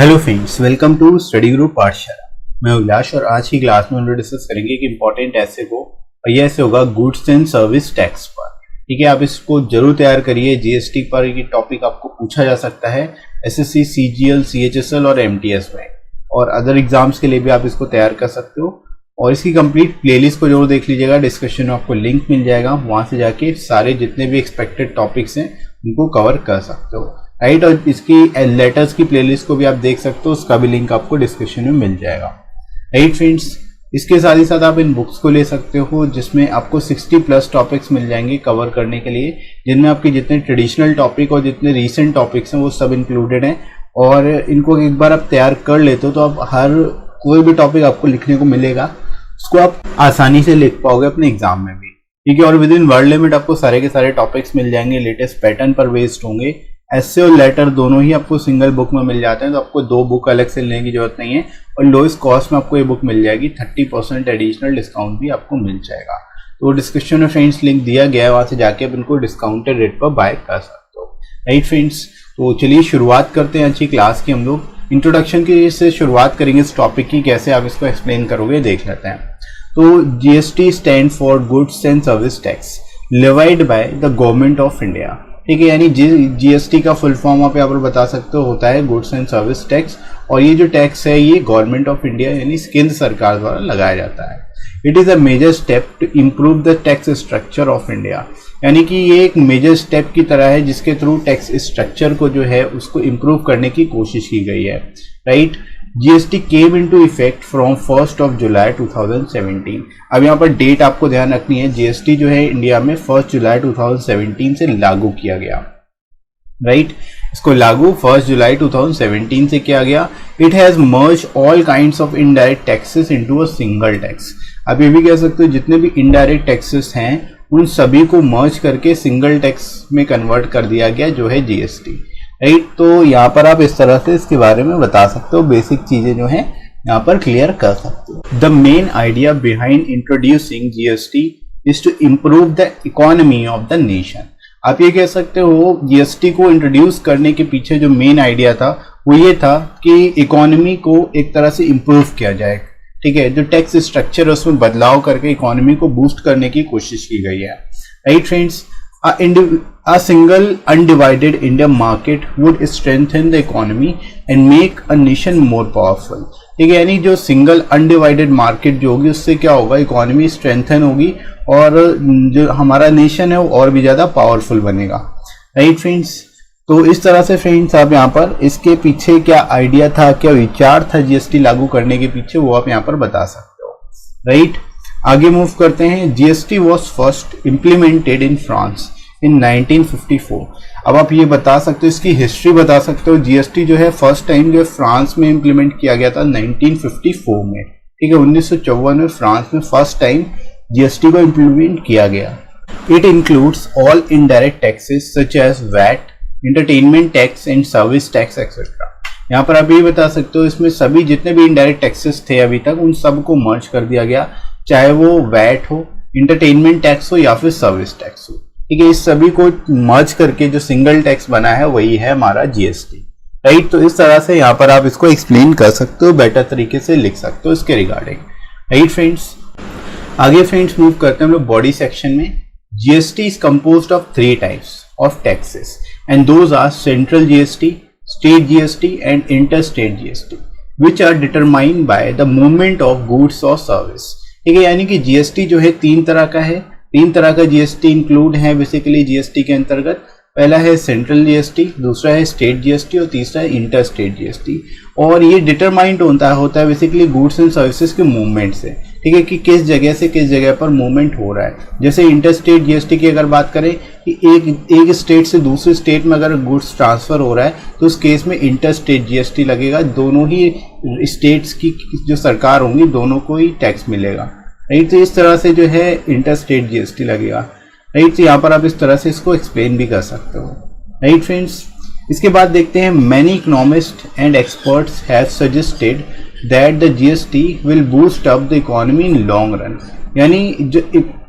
Hello friends, welcome to study group Pathshala. मैं उल्लास और आज की क्लास में हम लोग डिस्कस करेंगे कि इंपॉर्टेंट ऐसे को और ये ऐसे होगा गुड्स एंड सर्विस टैक्स पर। ठीक है, आप इसको जरूर तैयार करिए। जीएसटी पर ये टॉपिक आपको पूछा जा सकता है एसएससी, सीजीएल, सीएचएसएल और एमटीएस में, और अदर एग्जाम्स के लिए भी आप इसको तैयार कर सकते हो। और इसकी कंप्लीट प्लेलिस्ट को जरूर देख लीजिएगा, डिस्क्रिप्शन में आपको लिंक मिल जाएगा, वहां से जाके सारे जितने भी एक्सपेक्टेड टॉपिक्स हैं उनको कवर कर सकते हो। राइट, और इसकी लेटर्स की प्लेलिस्ट को भी आप देख सकते हो, उसका भी लिंक आपको डिस्क्रिप्शन में मिल जाएगा। राइट फ्रेंड्स, इसके साथ ही साथ आप इन बुक्स को ले सकते हो जिसमें आपको 60+ टॉपिक्स मिल जाएंगे कवर करने के लिए, जिनमें आपके जितने ट्रेडिशनल टॉपिक और जितने रीसेंट टॉपिक्स हैं वो सब इंक्लूडेड हैं। और इनको एक बार आप तैयार कर लेते हो तो आप हर कोई भी टॉपिक आपको लिखने को मिलेगा, उसको आप आसानी से लिख पाओगे अपने एग्जाम में भी। ठीक है, और विद इन वर्ड लिमिट आपको सारे के सारे टॉपिक्स मिल जाएंगे, लेटेस्ट पैटर्न पर बेस्ड होंगे। ऐसे और लेटर दोनों ही आपको सिंगल बुक में मिल जाते हैं, तो आपको 2 बुक अलग से लेने की जरूरत नहीं है। और लोएस्ट कॉस्ट में आपको ये बुक मिल जाएगी, 30% एडिशनल डिस्काउंट भी आपको मिल जाएगा। तो डिस्क्रिप्शन में फ्रेंड्स लिंक दिया गया है, वहां से जाके आप इनको डिस्काउंटेड रेट पर बाय कर सकते हो। राइट फ्रेंड्स, तो चलिए शुरुआत करते हैं अच्छी क्लास की। हम लोग इंट्रोडक्शन की से शुरुआत करेंगे इस टॉपिक की, कैसे आप इसको एक्सप्लेन करोगे देख लेते हैं। तो GST stand for goods and service tax levied by the government of India. ठीक है, यानी जीएसटी का फुल फॉर्म आप यहाँ पर बता सकते हो होता है गुड्स एंड सर्विस टैक्स। और ये जो टैक्स है ये गवर्नमेंट ऑफ इंडिया यानी केंद्र सरकार द्वारा लगाया जाता है। It is a major step to improve the tax structure of India, यानी कि ये एक मेजर स्टेप की तरह है जिसके थ्रू टैक्स स्ट्रक्चर को जो है उसको इम्प्रूव करने की कोशिश की गई है। Right, GST came into effect from 1 जुलाई 2017। अब यहाँ पर डेट आपको ध्यान रखनी है, जीएसटी जो है इंडिया में 1 जुलाई 2017 से लागू किया गया। राइट, इसको लागू 1 जुलाई 2017 से किया गया। It has merge all kinds of indirect taxes into a single tax. आप ये भी कह सकते हो जितने भी इनडायरेक्ट टैक्सेस हैं उन सभी को मर्ज करके सिंगल टैक्स में कन्वर्ट कर दिया गया, जो है जीएसटी। राइट, तो यहाँ पर आप इस तरह से इसके बारे में बता सकते हो, बेसिक चीजें जो है यहाँ पर क्लियर कर सकते हो। The main idea behind introducing GST is to improve the economy of the nation. आप ये कह सकते हो जीएसटी को इंट्रोड्यूस करने के पीछे जो मेन आइडिया था वो ये था कि इकोनॉमी को एक तरह से इम्प्रूव किया जाए। ठीक है, जो टैक्स स्ट्रक्चर है उसमें बदलाव करके इकोनॉमी को बूस्ट करने की कोशिश की गई है। Right friends, a single undivided India market would strengthen the economy and make a nation more powerful। ठीक है, यानी जो सिंगल अनडिवाइडेड मार्केट जो होगी उससे क्या होगा, इकोनॉमी स्ट्रेंथन होगी और जो हमारा नेशन है वो और भी ज्यादा पावरफुल बनेगा। राइट फ्रेंड्स, तो इस तरह से फ्रेंड्स आप यहाँ पर इसके पीछे क्या आइडिया था, क्या विचार था जीएसटी लागू करने के पीछे, वो आप यहाँ पर बता सकते हो। राइट, आगे मूव करते हैं। GST was first implemented in France in 1954। अब आप ये बता सकते हो, इसकी हिस्ट्री बता सकते हो। जीएसटी जो है फर्स्ट टाइम जो फ्रांस में इम्प्लीमेंट किया गया था 1954 में। ठीक है, 1954 में फ्रांस में फर्स्ट टाइम जीएसटी को इम्प्लीमेंट किया गया। It includes all indirect taxes such as VAT, entertainment tax and service tax etcetera. यहाँ पर आप ये बता सकते हो इसमें सभी जितने भी इनडायरेक्ट टैक्सेस थे अभी तक उन सबको मर्ज कर दिया गया, चाहे वो वैट हो, इंटरटेनमेंट टैक्स हो या फिर सर्विस टैक्स हो। ठीक है, इस सभी को मर्ज करके जो सिंगल टैक्स बना है वही है हमारा जीएसटी। राइट, तो इस तरह से यहाँ पर आप इसको एक्सप्लेन कर सकते हो, बेटर तरीके से लिख सकते हो इसके रिगार्डिंग। राइट फ्रेंड्स, आगे फ्रेंड्स मूव करते हैं हम लोग बॉडी सेक्शन में। GST is composed of 3 types of taxes and those are central GST, state GST and inter state GST which are determined by the movement of goods और service. ठीक है, यानी कि जीएसटी जो है 3 तरह का है। 3 तरह का जीएसटी इंक्लूड है बेसिकली जीएसटी के अंतर्गत। पहला है सेंट्रल जीएसटी, दूसरा है स्टेट जीएसटी और तीसरा है इंटर स्टेट जीएसटी। और ये डिटरमाइंड होता है बेसिकली गुड्स एंड सर्विसेज के मूवमेंट से। ठीक है, कि किस जगह से किस जगह पर मूवमेंट हो रहा है। जैसे इंटर स्टेट जीएसटी की अगर बात करें कि एक स्टेट से दूसरे स्टेट में अगर गुड्स ट्रांसफर हो रहा है तो उस केस में इंटर स्टेट जीएसटी लगेगा। दोनों ही स्टेट्स की जो सरकार होंगी दोनों को ही टैक्स मिलेगा। राइट, तो इस तरह से जो है इंटर स्टेट जीएसटी लगेगा। राइट, तो यहाँ पर आप इस तरह से इसको एक्सप्लेन भी कर सकते हो। राइट फ्रेंड्स, इसके बाद देखते हैं many economist and experts have suggested that the GST will boost up the economy in long run. यानी जो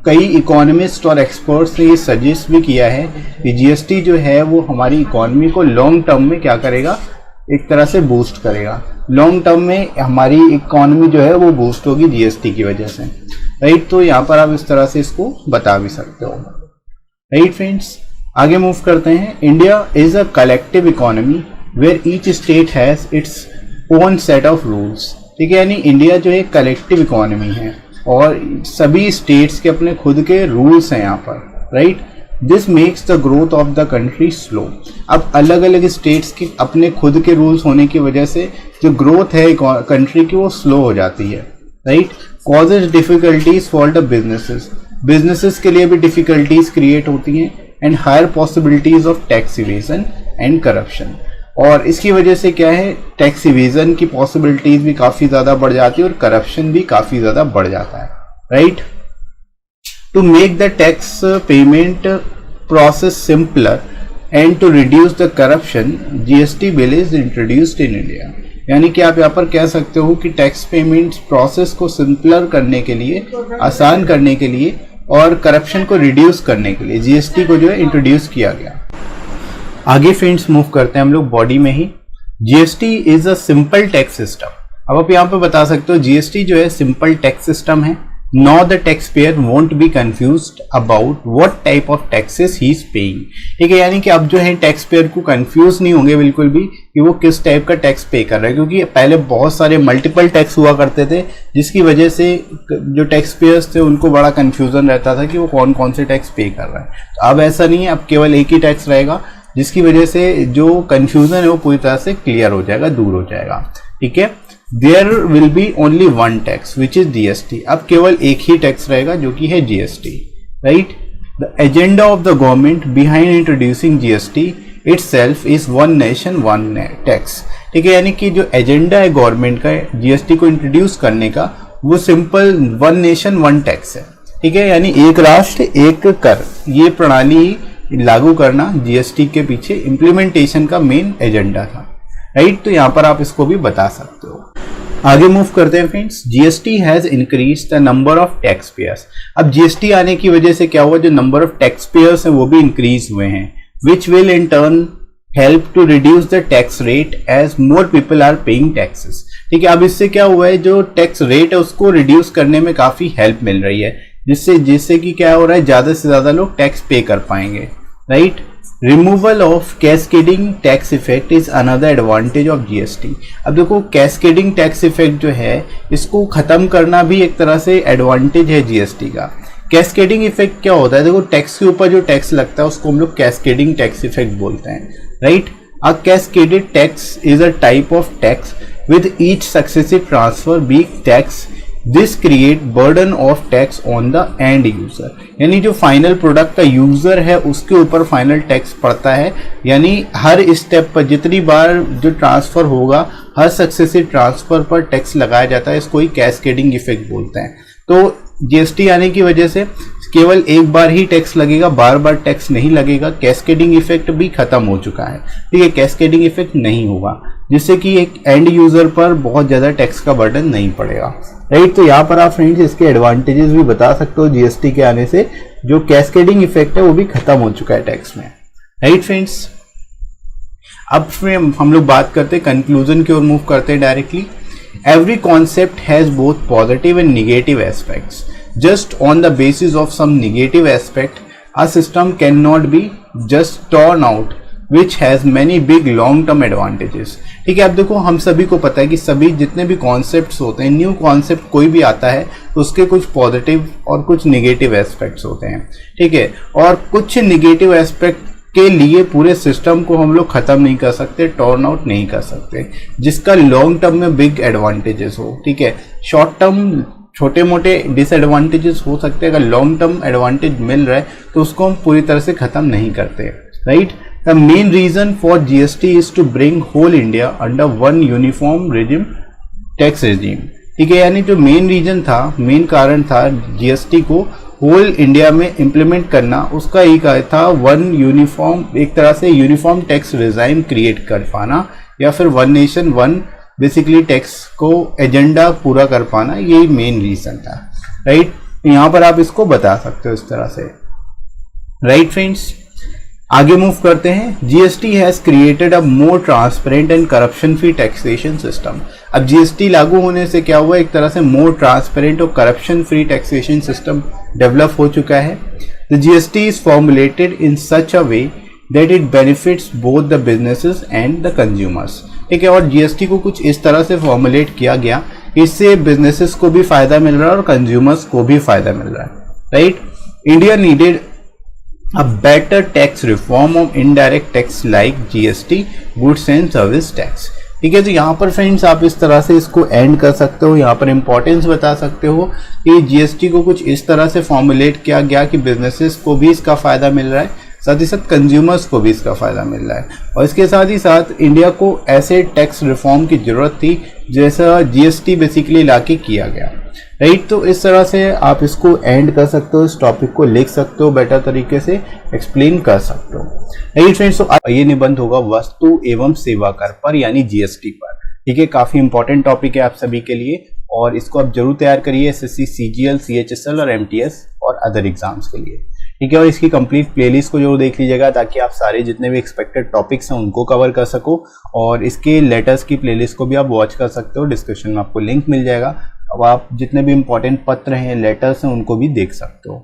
कई इकोनॉमिस्ट और एक्सपर्ट्स ने ये सजेस्ट भी किया है कि जीएसटी जो है वो हमारी इकोनॉमी को लॉन्ग टर्म में क्या करेगा, एक तरह से बूस्ट करेगा। लॉन्ग टर्म में हमारी इकोनॉमी जो है वो बूस्ट होगी जीएसटी की वजह से, राइट। तो यहाँ पर आप इस तरह से इसको बता भी सकते हो, राइट फ्रेंड्स। आगे मूव करते हैं। India is a collective economy where each state has its own set of rules, ठीक है। यानी इंडिया जो है कलेक्टिव इकोनॉमी है और सभी स्टेट्स के अपने खुद के रूल्स हैं यहाँ पर, right. This makes the growth of the country slow. अब अलग अलग स्टेट्स के अपने खुद के रूल्स होने की वजह से जो ग्रोथ है कंट्री की वो स्लो हो जाती है, right. Causes difficulties for the businesses के लिए भी डिफिकल्टीज क्रिएट होती हैं and higher possibilities of tax evasion and corruption. और इसकी वजह से क्या है, टैक्स इवेजन की पॉसिबिलिटीज भी काफी ज्यादा बढ़ जाती है और करप्शन भी काफी ज्यादा बढ़ जाता है, right. To make the tax payment process simpler and to reduce the corruption, GST bill is introduced in India. यानी कि आप यहाँ पर कह सकते हो कि टैक्स पेमेंट प्रोसेस को सिंपलर करने के लिए, आसान करने के लिए और करप्शन को रिड्यूस करने के लिए जीएसटी को जो है इंट्रोड्यूस किया गया। आगे फ्रेंड्स मूव करते हैं हम लोग बॉडी में ही। GST is a simple tax system. अब आप यहाँ पे बता सकते हो जीएसटी जो है सिंपल टैक्स सिस्टम है। Now the taxpayer won't be confused about what type of taxes he is paying, ठीक है। यानी कि अब जो है टैक्स पेयर को कंफ्यूज नहीं होंगे बिल्कुल भी कि वो किस टाइप का टैक्स पे कर रहा है, क्योंकि पहले बहुत सारे मल्टीपल टैक्स हुआ करते थे जिसकी वजह से जो टैक्स पेयर्स थे उनको बड़ा कंफ्यूजन रहता था कि वो कौन कौन से टैक्स पे कर रहा है। तो अब ऐसा नहीं है, अब केवल एक ही टैक्स रहेगा जिसकी वजह से जो कंफ्यूजन है वो पूरी तरह से क्लियर हो जाएगा, दूर हो जाएगा, ठीक है। There will be only one tax which is GST। अब केवल एक ही टैक्स रहेगा जो कि है GST, right? The agenda of the government behind introducing GST itself is one nation one tax, ठीक है। यानी कि जो एजेंडा है गवर्नमेंट का GST को इंट्रोड्यूस करने का वो simple one nation one tax है, ठीक है। यानी एक राष्ट्र एक कर, ये प्रणाली लागू करना GST के पीछे इम्प्लीमेंटेशन का मेन एजेंडा था, राइट। तो यहाँ पर आप इसको भी बता सकते हो। आगे मूव करते हैं friends. GST has increase the number of tax payers. अब जीएसटी आने की वजह से क्या हुआ, जो नंबर ऑफ टैक्स पेयर्स हैं वो भी इंक्रीज हुए हैं, which will in turn help to reduce the tax rate as more people are paying taxes, ठीक है। अब इससे क्या हुआ है, जो टैक्स रेट है उसको रिड्यूस करने में काफी हेल्प मिल रही है, जिससे कि क्या हो रहा है, ज्यादा से ज्यादा लोग टैक्स पे कर पाएंगे, right. Removal of cascading tax effect is another advantage of GST. अब देखो कैस्केडिंग टैक्स इफेक्ट जो है इसको खत्म करना भी एक तरह से एडवांटेज है जीएसटी का। कैस्केडिंग इफेक्ट क्या होता है, देखो टैक्स के ऊपर जो टैक्स लगता है उसको हम लोग कैस्केडिंग टैक्स इफेक्ट बोलते हैं, right. A cascaded tax is a type of tax with each successive transfer being tax, this create burden of tax on the end user. यानी जो फाइनल प्रोडक्ट का यूजर है उसके ऊपर फाइनल टैक्स पड़ता है, यानी हर स्टेप पर जितनी बार जो ट्रांसफर होगा हर सक्सेसिव ट्रांसफर पर टैक्स लगाया जाता है, इसको ही कैस्केडिंग इफेक्ट बोलते हैं। तो जीएसटी आने की वजह से केवल एक बार ही टैक्स लगेगा, बार बार टैक्स नहीं लगेगा। कैस्केडिंग इफेक्ट भी खत्म हो चुका है, ठीक है। कैस्केडिंग इफेक्ट नहीं होगा जिससे कि एक एंड यूजर पर बहुत ज्यादा टैक्स का बर्डन नहीं पड़ेगा, राइट। तो यहाँ पर आप फ्रेंड्स इसके एडवांटेजेस भी बता सकते हो, जीएसटी के आने से जो कैस्केडिंग इफेक्ट है वो भी खत्म हो चुका है टैक्स में, राइट फ्रेंड्स। अब हम लोग बात करते हैं कंक्लूजन की ओर मूव करते हैं directly. Every concept has both positive and negative aspects. Just on the basis of some negative aspect, a system cannot be just torn out, which has many big long-term advantages, ठीक है। अब देखो हम सभी को पता है कि सभी जितने भी कॉन्सेप्ट्स होते हैं, न्यू कॉन्सेप्ट कोई भी आता है तो उसके कुछ पॉजिटिव और कुछ निगेटिव एस्पेक्ट्स होते हैं, ठीक है। और कुछ निगेटिव एस्पेक्ट के लिए पूरे सिस्टम को हम लोग खत्म नहीं कर सकते, टर्न आउट नहीं कर सकते, जिसका लॉन्ग टर्म में बिग एडवांटेजेस हो, ठीक है। शॉर्ट टर्म छोटे मोटे डिसएडवांटेजेस हो सकते हैं, अगर लॉन्ग टर्म एडवांटेज मिल रहा है तो उसको हम पूरी तरह से खत्म नहीं करते, right. The main reason for GST is to bring whole India under one uniform regime tax regime, ठीक है। यानी जो मेन रीजन था, मेन कारण था जीएसटी को होल इंडिया में इंप्लीमेंट करना, उसका एक था वन यूनिफॉर्म, एक तरह से यूनिफॉर्म टैक्स रिजाइम क्रिएट कर पाना, या फिर one nation one basically tax को एजेंडा पूरा कर पाना, यही मेन रीजन था, राइट। यहाँ पर आप इसको बता सकते हो इस तरह से, राइट फ्रेंड्स। आगे मूव करते हैं। GST has created a more transparent and corruption free taxation system. अब जीएसटी लागू होने से क्या हुआ, एक तरह से मोर ट्रांसपेरेंट और corruption free taxation system develop हो चुका है। The GST is formulated in such a way that it benefits both the businesses and the consumers. ठीक है, और जीएसटी को कुछ इस तरह से फॉर्मुलेट किया गया, इससे बिजनेसेस को भी फायदा मिल रहा है और कंज्यूमर्स को भी फायदा मिल रहा है। Right, India needed a better tax reform of indirect tax like GST, goods and service tax। ठीक है, तो यहाँ पर फ्रेंड्स आप इस तरह से इसको एंड कर सकते हो, यहाँ पर इंपॉर्टेंस बता सकते हो कि जीएसटी को कुछ इस तरह से फॉर्मुलेट किया गया कि बिजनेसेस को भी इसका फायदा मिल रहा है, साथ ही साथ कंज्यूमर्स को भी इसका फायदा मिल रहा है, और इसके साथ ही साथ इंडिया को ऐसे टैक्स रिफॉर्म की जरूरत थी जैसा जीएसटी बेसिकली लाके किया गया। राइट, तो इस तरह से आप इसको एंड कर सकते हो, इस टॉपिक को लिख सकते हो, बेटर तरीके से एक्सप्लेन कर सकते हो। राइट फ्रेंड्स, तो ये निबंध होगा वस्तु एवं सेवा कर पर यानी जीएसटी पर। ठीक है, काफी इंपॉर्टेंट टॉपिक है आप सभी के लिए और इसको आप जरूर तैयार करिए एसएससी, सीजीएल, सीएचएसएल और एमटीएस और अदर एग्जाम्स के लिए। ठीक है, और इसकी कंप्लीट प्लेलिस्ट को जरूर देख लीजिएगा ताकि आप सारे जितने भी एक्सपेक्टेड टॉपिक्स हैं उनको कवर कर सको, और इसके लेटर्स की प्लेलिस्ट को भी आप वॉच कर सकते हो, डिस्क्रिप्शन में आपको लिंक मिल जाएगा। अब आप जितने भी इंपॉर्टेंट पत्र हैं, लेटर्स हैं, उनको भी देख सकते हो।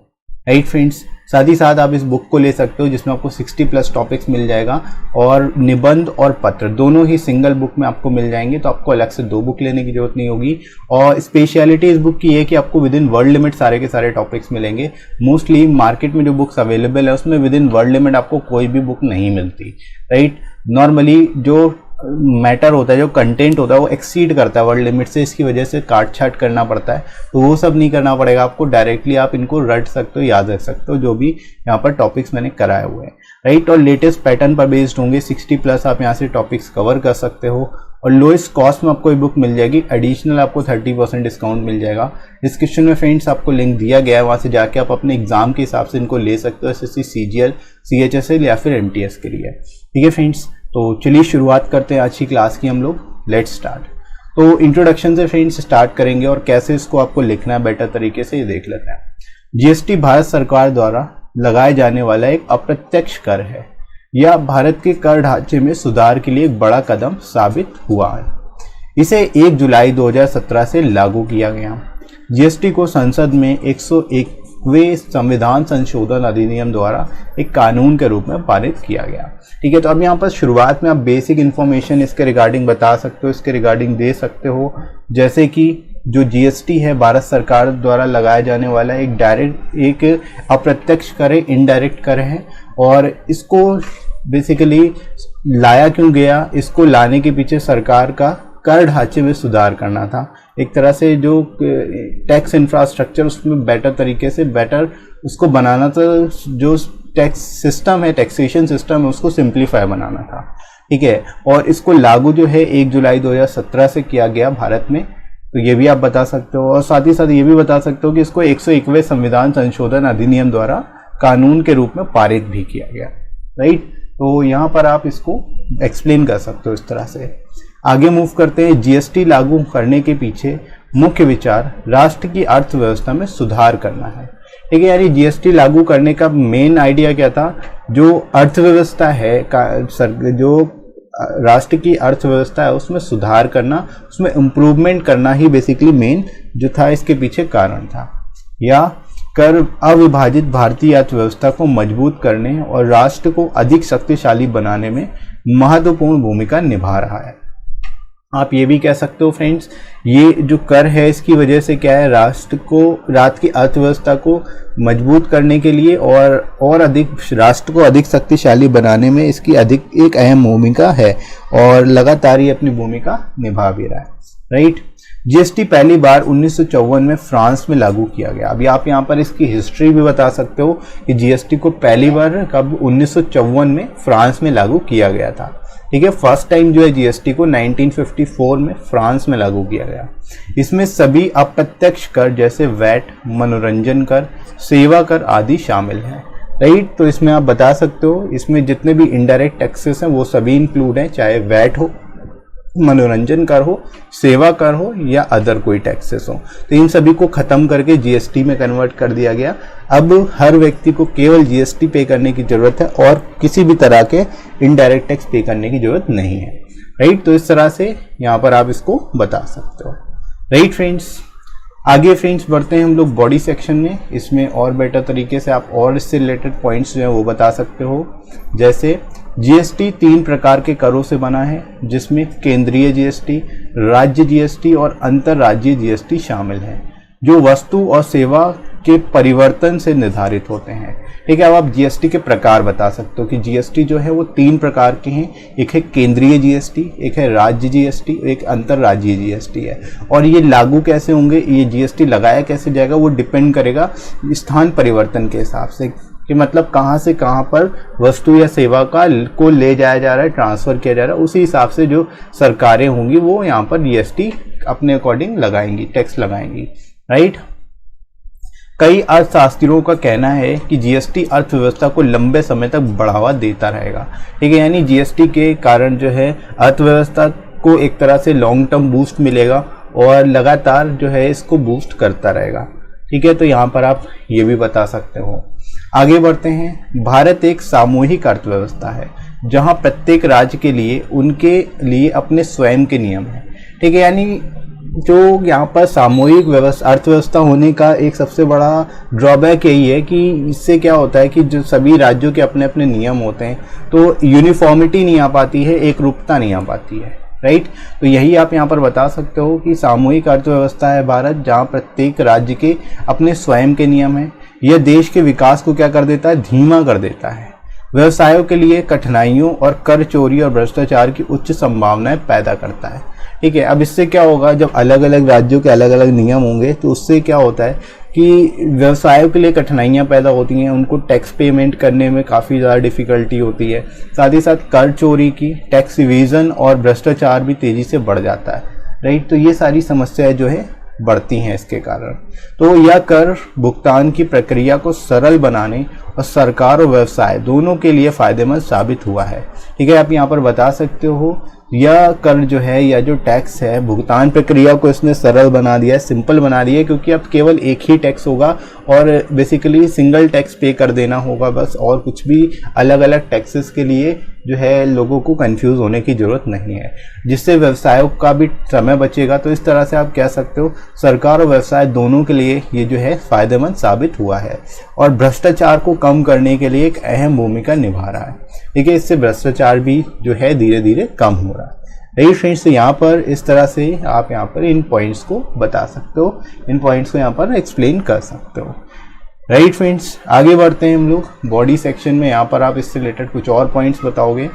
राइट फ्रेंड्स, साथ ही साथ आप इस बुक को ले सकते हो जिसमें आपको 60+ टॉपिक्स मिल जाएगा और निबंध और पत्र दोनों ही सिंगल बुक में आपको मिल जाएंगे, तो आपको अलग से 2 बुक लेने की जरूरत नहीं होगी। और स्पेशलिटी इस बुक की है कि आपको विद इन वर्ड लिमिट सारे के सारे टॉपिक्स मिलेंगे। मोस्टली मार्केट में जो बुक्स अवेलेबल है उसमें विद इन वर्ड लिमिट आपको कोई भी बुक नहीं मिलती। राइट, नॉर्मली जो मैटर होता है, जो कंटेंट होता है वो एक्सीड करता है वर्ड लिमिट से, इसकी वजह से काट छाट करना पड़ता है, तो वो सब नहीं करना पड़ेगा आपको, डायरेक्टली आप इनको रट सकते हो, याद रख सकते हो जो भी यहाँ पर टॉपिक्स मैंने कराए हुए हैं। राइट, और लेटेस्ट पैटर्न पर बेस्ड होंगे, 60+ आप यहाँ से टॉपिक्स कवर कर सकते हो और लोएस्ट कॉस्ट में आपको ये बुक मिल जाएगी। एडिशनल आपको 30% डिस्काउंट मिल जाएगा। डिस्क्रिप्शन में फ्रेंड्स आपको लिंक दिया गया है, वहाँ से जाके आप अपने एग्जाम के हिसाब से इनको ले सकते हो, एसएससी, सीजीएल, सीएचएसएल या फिर एमटीएस के लिए। ठीक है फ्रेंड्स, तो चलिए शुरुआत करते हैं आज की क्लास की हम लोग। Let's start. तो इंट्रोडक्शन से फ्रेंड्स स्टार्ट करेंगे और कैसे इसको आपको लिखना है बेटर तरीके से ये देख लेते हैं। जीएसटी भारत सरकार द्वारा लगाए जाने वाला एक अप्रत्यक्ष कर है। यह भारत के कर ढांचे में सुधार के लिए एक बड़ा कदम साबित हुआ है। इसे 1 जुलाई 2017 से लागू किया गया। जीएसटी को संसद में 101वें संविधान संशोधन अधिनियम द्वारा एक कानून के रूप में पारित किया गया। ठीक है, तो अब यहाँ पर शुरुआत में आप बेसिक इन्फॉर्मेशन इसके रिगार्डिंग बता सकते हो, इसके रिगार्डिंग दे सकते हो, जैसे कि जो जीएसटी है भारत सरकार द्वारा लगाया जाने वाला एक डायरेक्ट, एक अप्रत्यक्ष कर है, इनडायरेक्ट कर है, और इसको बेसिकली लाया क्यों गया, इसको लाने के पीछे सरकार का कर ढांचे में सुधार करना था। एक तरह से जो टैक्स इंफ्रास्ट्रक्चर उसमें बेटर तरीके से बेटर उसको बनाना था, जो टैक्स सिस्टम है, टैक्सेशन सिस्टम है, उसको सिंप्लीफाई बनाना था। ठीक है, और इसको लागू जो है 1 जुलाई 2017 से किया गया भारत में, तो ये भी आप बता सकते हो। और साथ ही साथ ये भी बता सकते हो कि इसको 101वें संविधान संशोधन अधिनियम द्वारा कानून के रूप में पारित भी किया गया। राइट, तो यहाँ पर आप इसको एक्सप्लेन कर सकते हो इस तरह से। आगे मूव करते हैं। जीएसटी लागू करने के पीछे मुख्य विचार राष्ट्र की अर्थव्यवस्था में सुधार करना है। ठीक है, यानी जीएसटी लागू करने का मेन आइडिया क्या था, जो अर्थव्यवस्था है, जो राष्ट्र की अर्थव्यवस्था है उसमें सुधार करना, उसमें इम्प्रूवमेंट करना ही बेसिकली मेन जो था इसके पीछे कारण था। या कर अविभाजित भारतीय अर्थव्यवस्था को मजबूत करने और राष्ट्र को अधिक शक्तिशाली बनाने में महत्वपूर्ण भूमिका निभा रहा है। आप ये भी कह सकते हो फ्रेंड्स, ये जो कर है इसकी वजह से क्या है, राष्ट्र की अर्थव्यवस्था को मजबूत करने के लिए और अधिक राष्ट्र को अधिक शक्तिशाली बनाने में इसकी अधिक एक अहम भूमिका है और लगातार ये अपनी भूमिका निभा भी रहा है। राइट, जीएसटी पहली बार 1954 में फ्रांस में लागू किया गया। अभी आप यहाँ पर इसकी हिस्ट्री भी बता सकते हो कि जीएसटी को पहली बार कब 1954 में फ्रांस में लागू किया गया था। ठीक है, फर्स्ट टाइम जो है जीएसटी को 1954 में फ्रांस में लागू किया गया। इसमें सभी अप्रत्यक्ष कर जैसे वैट, मनोरंजन कर, सेवा कर आदि शामिल हैं। राइट, तो इसमें आप बता सकते हो इसमें जितने भी इनडायरेक्ट टैक्सेस हैं वो सभी इंक्लूड हैं, चाहे वैट हो, मनोरंजन कर हो, सेवा कर हो या अदर कोई टैक्सेस हो, तो इन सभी को खत्म करके जीएसटी में कन्वर्ट कर दिया गया। अब हर व्यक्ति को केवल जीएसटी पे करने की जरूरत है और किसी भी तरह के इनडायरेक्ट टैक्स पे करने की जरूरत नहीं है, राइट। तो इस तरह से यहाँ पर आप इसको बता सकते हो, राइट फ्रेंड्स। आगे फ्रेंड्स बढ़ते हैं हम लोग बॉडी सेक्शन में। इसमें और बेटर तरीके से आप और इससे रिलेटेड पॉइंट्स जो है वो बता सकते हो। जैसे जीएसटी 3 प्रकार के करों से बना है, जिसमें केंद्रीय जीएसटी, राज्य जीएसटी और अंतर्राज्यीय जीएसटी शामिल है, जो वस्तु और सेवा के परिवर्तन से निर्धारित होते हैं। ठीक है, अब आप जीएसटी के प्रकार बता सकते हो कि जीएसटी जो है वो 3 प्रकार के हैं। एक है केंद्रीय जीएसटी, एक है राज्य जीएसटी, एक अंतर्राज्यीय जीएसटी है। और ये लागू कैसे होंगे, ये जीएसटी लगाया कैसे जाएगा, वो डिपेंड करेगा स्थान परिवर्तन के हिसाब से, कि मतलब कहाँ से कहाँ पर वस्तु या सेवा को ले जाया जा रहा है, ट्रांसफर किया जा रहा है, उसी हिसाब से जो सरकारें होंगी वो यहाँ पर जीएसटी अपने अकॉर्डिंग लगाएंगी, टैक्स लगाएंगी, राइट। कई अर्थशास्त्रियों का कहना है कि जीएसटी अर्थव्यवस्था को लंबे समय तक बढ़ावा देता रहेगा। ठीक है, यानी जीएसटी के कारण जो है अर्थव्यवस्था को एक तरह से लॉन्ग टर्म बूस्ट मिलेगा और लगातार जो है इसको बूस्ट करता रहेगा। ठीक है, तो यहाँ पर आप ये भी बता सकते हो। आगे बढ़ते हैं। भारत एक सामूहिक अर्थव्यवस्था है, जहाँ प्रत्येक राज्य के लिए उनके लिए अपने स्वयं के नियम हैं। ठीक है, यानी जो यहाँ पर सामूहिक अर्थव्यवस्था होने का एक सबसे बड़ा ड्रॉबैक यही है कि इससे क्या होता है कि जो सभी राज्यों के अपने अपने नियम होते हैं, तो यूनिफॉर्मिटी नहीं आ पाती है, एक रूपता नहीं आ पाती है, राइट। तो यही आप यहाँ पर बता सकते हो कि सामूहिक अर्थव्यवस्था है भारत, जहाँ प्रत्येक राज्य के अपने स्वयं के नियम हैं। यह देश के विकास को क्या कर देता है, धीमा कर देता है। व्यवसायों के लिए कठिनाइयों और कर चोरी और भ्रष्टाचार की उच्च संभावनाएं पैदा करता है। ठीक है, अब इससे क्या होगा, जब अलग अलग राज्यों के अलग अलग नियम होंगे तो उससे क्या होता है कि व्यवसायों के लिए कठिनाइयाँ पैदा होती हैं, उनको टैक्स पेमेंट करने में काफ़ी ज़्यादा डिफ़िकल्टी होती है। साथ ही साथ कर चोरी की, टैक्स इवेजन और भ्रष्टाचार भी तेज़ी से बढ़ जाता है, राइट। तो ये सारी समस्याएं जो है बढ़ती हैं इसके कारण। तो यह कर भुगतान की प्रक्रिया को सरल बनाने और सरकार और व्यवसाय दोनों के लिए फ़ायदेमंद साबित हुआ है। ठीक है, आप यहाँ पर बता सकते हो यह कर जो है या जो टैक्स है, भुगतान प्रक्रिया को इसने सरल बना दिया है, सिंपल बना दिया है, क्योंकि अब केवल एक ही टैक्स होगा और बेसिकली सिंगल टैक्स पे कर देना होगा बस, और कुछ भी अलग अलग टैक्सेस के लिए जो है लोगों को कंफ्यूज होने की ज़रूरत नहीं है, जिससे व्यवसायों का भी समय बचेगा। तो इस तरह से आप कह सकते हो सरकार और व्यवसाय दोनों के लिए ये जो है फ़ायदेमंद साबित हुआ है और भ्रष्टाचार को कम करने के लिए एक अहम भूमिका निभा रहा है। ठीक है, इससे भ्रष्टाचार भी जो है धीरे धीरे कम हो रहा है। राइट फ्रेंड्स, तो यहाँ पर इस तरह से आप यहाँ पर इन पॉइंट्स को बता सकते हो, इन पॉइंट्स को यहाँ पर एक्सप्लेन कर सकते हो। राइट फ्रेंड्स, आगे बढ़ते हैं हम लोग बॉडी सेक्शन में। यहाँ पर आप इससे रिलेटेड कुछ और पॉइंट्स बताओगे,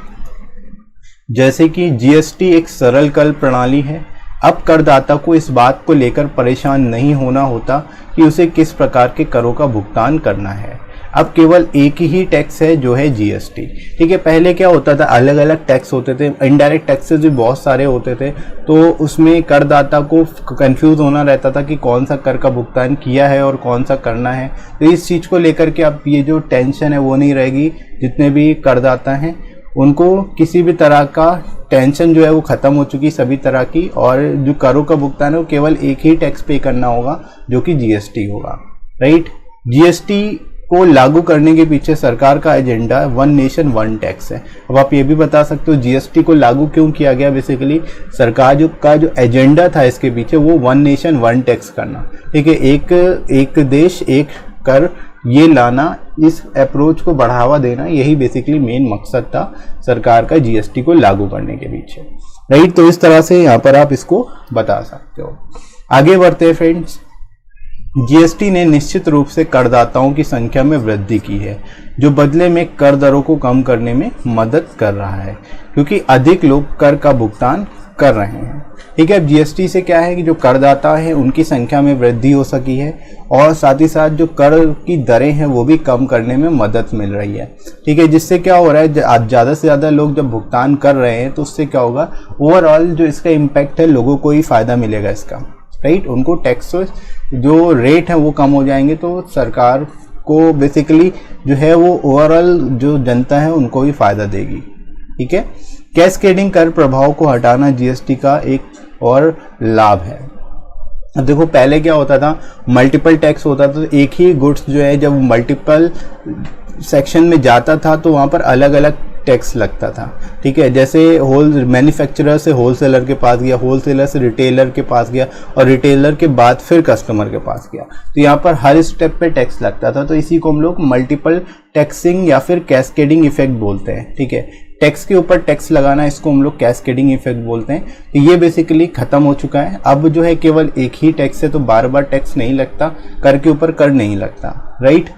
जैसे कि जीएसटी एक सरल कर प्रणाली है। अब करदाता को इस बात को लेकर परेशान नहीं होना होता कि उसे किस प्रकार के करों का भुगतान करना है। अब केवल एक ही टैक्स है जो है जीएसटी। ठीक है, पहले क्या होता था, अलग अलग टैक्स होते थे, इनडायरेक्ट टैक्सेस भी बहुत सारे होते थे, तो उसमें करदाता को कंफ्यूज होना रहता था कि कौन सा कर का भुगतान किया है और कौन सा करना है। तो इस चीज़ को लेकर के अब ये जो टेंशन है वो नहीं रहेगी। जितने भी करदाता हैं उनको किसी भी तरह का टेंशन जो है वो ख़त्म हो चुकी सभी तरह की, और जो करों का भुगतान है वो केवल एक ही टैक्स पे करना होगा जो कि जीएसटी होगा। राइट, जीएसटी को लागू करने के पीछे सरकार का agenda one nation one tax है। अब आप ये भी बता सकते हो जीएसटी को लागू क्यों किया गया। बेसिकली सरकार का जो एजेंडा था इसके पीछे वो वन नेशन वन टैक्स करना। ठीक है, एक देश एक कर ये लाना, इस अप्रोच को बढ़ावा देना, यही बेसिकली मेन मकसद था सरकार का जीएसटी को लागू करने के पीछे। राइट, तो इस तरह से यहाँ पर आप इसको बता सकते हो। आगे बढ़ते हैं फ्रेंड्स। जीएसटी ने निश्चित रूप से करदाताओं की संख्या में वृद्धि की है, जो बदले में कर दरों को कम करने में मदद कर रहा है, क्योंकि अधिक लोग कर का भुगतान कर रहे हैं। ठीक है, अब जीएसटी से क्या है कि जो करदाता है उनकी संख्या में वृद्धि हो सकी है, और साथ ही साथ जो कर की दरें हैं वो भी कम करने में मदद मिल रही है। ठीक है, जिससे क्या हो रहा है, ज़्यादा से ज़्यादा लोग जब भुगतान कर रहे हैं तो उससे क्या होगा, ओवरऑल जो इसका इम्पैक्ट है लोगों को ही फ़ायदा मिलेगा इसका। राइट, उनको टैक्स जो रेट है वो कम हो जाएंगे, तो सरकार को बेसिकली जो है वो ओवरऑल जो जनता है उनको भी फ़ायदा देगी। ठीक है, कैस्केडिंग कर प्रभाव को हटाना जीएसटी का एक और लाभ है। अब देखो पहले क्या होता था, मल्टीपल टैक्स होता था, तो एक ही गुड्स जो है जब मल्टीपल सेक्शन में जाता था तो वहाँ पर अलग अलग टैक्स लगता था, ठीक है। जैसे मैन्युफैक्चरर से होलसेलर के पास गया, होलसेलर से रिटेलर के पास गया और रिटेलर के बाद फिर कस्टमर के पास गया, तो यहाँ पर हर स्टेप पे टैक्स लगता था। तो इसी को हम लोग मल्टीपल टैक्सिंग या फिर कैस्केडिंग इफेक्ट बोलते हैं, ठीक है। टैक्स के ऊपर टैक्स लगाना, इसको हम लोग कैस्केडिंग इफेक्ट बोलते हैं। तो ये बेसिकली खत्म हो चुका है। अब जो है केवल एक ही टैक्स है, तो बार बार टैक्स नहीं लगता, कर के ऊपर कर नहीं लगता, राइट।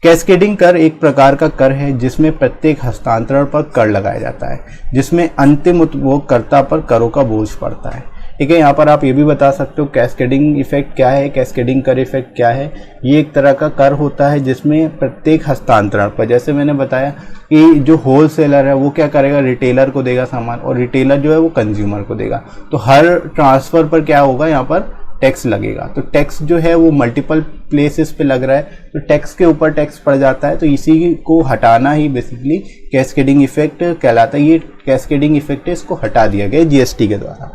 कैस्केडिंग कर एक प्रकार का कर है जिसमें प्रत्येक हस्तांतरण पर कर लगाया जाता है, जिसमें अंतिम उपभोगकर्ता पर करों का बोझ पड़ता है, ठीक है। यहाँ पर आप ये भी बता सकते हो कैस्केडिंग इफेक्ट क्या है, कैस्केडिंग कर इफेक्ट क्या है। ये एक तरह का कर होता है जिसमें प्रत्येक हस्तांतरण पर, जैसे मैंने बताया कि जो होलसेलर है वो क्या करेगा, रिटेलर को देगा सामान, और रिटेलर जो है वो कंज्यूमर को देगा। तो हर ट्रांसफर पर क्या होगा, यहाँ पर टैक्स लगेगा। तो टैक्स जो है वो मल्टीपल प्लेसेस पे लग रहा है, तो टैक्स के ऊपर टैक्स पड़ जाता है। तो इसी को हटाना ही बेसिकली कैस्केडिंग इफेक्ट कहलाता है। ये कैस्केडिंग इफेक्ट है, इसको हटा दिया गया जीएसटी के द्वारा,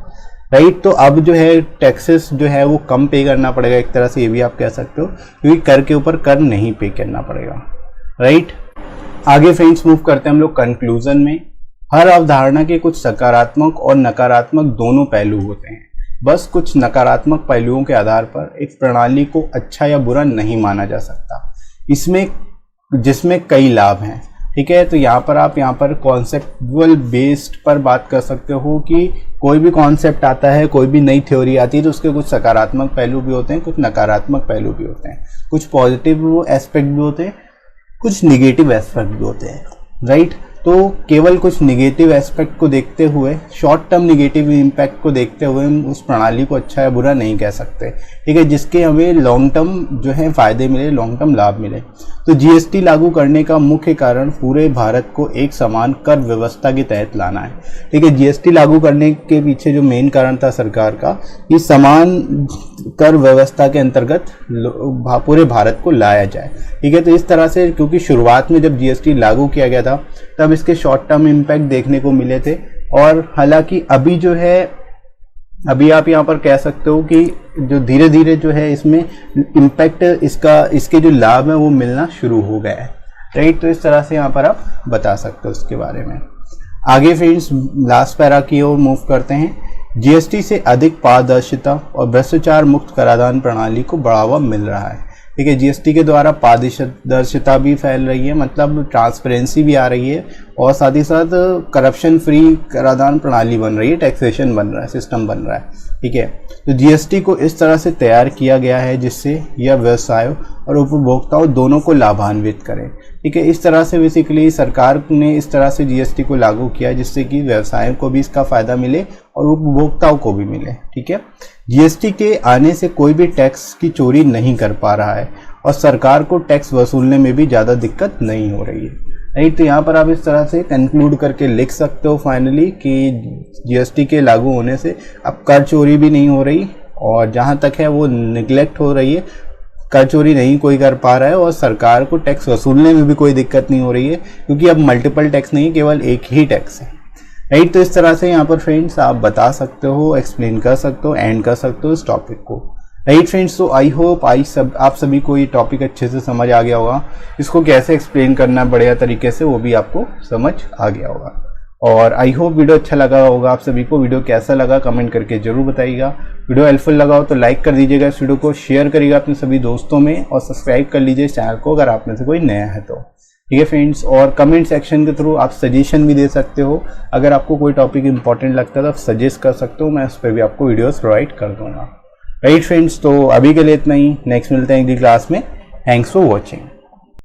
राइट। तो अब जो है टैक्सेस जो है वो कम पे करना पड़ेगा, एक तरह से ये भी आप कह सकते हो, क्योंकि कर के ऊपर कर नहीं पे करना पड़ेगा, राइट। आगे फ्रेंड्स मूव करते हैं हम लोग कंक्लूजन में। हर अवधारणा के कुछ सकारात्मक और नकारात्मक दोनों पहलू होते हैं। बस कुछ नकारात्मक पहलुओं के आधार पर एक प्रणाली को अच्छा या बुरा नहीं माना जा सकता, जिसमें कई लाभ हैं, ठीक है। तो यहाँ पर कॉन्सेप्चुअल बेस्ड पर बात कर सकते हो कि कोई भी कॉन्सेप्ट आता है, कोई भी नई थ्योरी आती है, तो उसके कुछ सकारात्मक पहलू भी होते हैं, कुछ नकारात्मक पहलू भी होते हैं, कुछ पॉजिटिव एस्पेक्ट भी होते हैं, कुछ निगेटिव एस्पेक्ट भी होते हैं, राइट। तो केवल कुछ निगेटिव एस्पेक्ट को देखते हुए, शॉर्ट टर्म निगेटिव इम्पैक्ट को देखते हुए हम उस प्रणाली को अच्छा या बुरा नहीं कह सकते, ठीक है, जिसके हमें लॉन्ग टर्म जो है फायदे मिले, लॉन्ग टर्म लाभ मिले। तो जीएसटी लागू करने का मुख्य कारण पूरे भारत को एक समान कर व्यवस्था के तहत लाना है, ठीक है। जीएसटी लागू करने के पीछे जो मेन कारण था सरकार का, ये समान कर व्यवस्था के अंतर्गत पूरे भारत को लाया जाए, ठीक है। तो इस तरह से, क्योंकि शुरुआत में जब जीएसटी लागू किया गया था तब इसके शॉर्ट टर्म इम्पैक्ट देखने को मिले थे, और हालांकि अभी जो है, अभी आप यहाँ पर कह सकते हो कि जो धीरे धीरे जो है इसमें इम्पैक्ट इसके जो लाभ है वो मिलना शुरू हो गया है, राइट। तो इस तरह से यहाँ पर आप बता सकते हो इसके बारे में। आगे फ्रेंड्स लास्ट पैरा की ओर मूव करते हैं। जीएसटी से अधिक पारदर्शिता और भ्रष्टाचार मुक्त कराधान प्रणाली को बढ़ावा मिल रहा है, ठीक है। जीएसटी के द्वारा पारदर्शिता भी फैल रही है, मतलब ट्रांसपेरेंसी भी आ रही है, और साथ ही साथ करप्शन फ्री कराधान प्रणाली बन रही है, टैक्सेशन बन रहा है, सिस्टम बन रहा है, ठीक है। तो जीएसटी को इस तरह से तैयार किया गया है जिससे यह व्यवसायों और उपभोक्ताओं दोनों को लाभान्वित करे, ठीक है। इस तरह से बेसिकली सरकार ने इस तरह से जीएसटी को लागू किया जिससे कि व्यवसायों को भी इसका फायदा मिले और उपभोक्ताओं को भी मिले, ठीक है। जीएसटी के आने से कोई भी टैक्स की चोरी नहीं कर पा रहा है और सरकार को टैक्स वसूलने में भी ज़्यादा दिक्कत नहीं हो रही है, राइट। तो यहाँ पर आप इस तरह से कंक्लूड करके लिख सकते हो फाइनली कि जीएसटी के लागू होने से अब कर चोरी भी नहीं हो रही, और जहाँ तक है वो निगलेक्ट हो रही है, कर चोरी नहीं कोई कर पा रहा है, और सरकार को टैक्स वसूलने में भी कोई दिक्कत नहीं हो रही है, क्योंकि अब मल्टीपल टैक्स नहीं, केवल एक ही टैक्स है, राइट। तो इस तरह से यहाँ पर फ्रेंड्स आप बता सकते हो, एक्सप्लेन कर सकते हो, एंड कर सकते हो इस टॉपिक को, राइट फ्रेंड्स। तो आई होप आप सभी को ये टॉपिक अच्छे से समझ आ गया होगा, इसको कैसे एक्सप्लेन करना बढ़िया तरीके से वो भी आपको समझ आ गया होगा, और आई होप वीडियो अच्छा लगा होगा आप सभी को। वीडियो कैसा लगा कमेंट करके जरूर बताइएगा। वीडियो हेल्पफुल लगा हो तो लाइक कर दीजिएगा, इस वीडियो को शेयर करिएगा अपने सभी दोस्तों में, और सब्सक्राइब कर लीजिए चैनल को अगर आप में से कोई नया है तो, ठीक है फ्रेंड्स। और कमेंट सेक्शन के थ्रू आप सजेशन भी दे सकते हो, अगर आपको कोई टॉपिक इंपॉर्टेंट लगता है तो आप सजेस्ट कर सकते हो, मैं उस पर भी आपको वीडियोस प्रोवाइड कर दूंगा, राइट फ्रेंड्स। तो अभी के लिए इतना ही, नेक्स्ट मिलते हैं अगली क्लास में। Thanks for watching.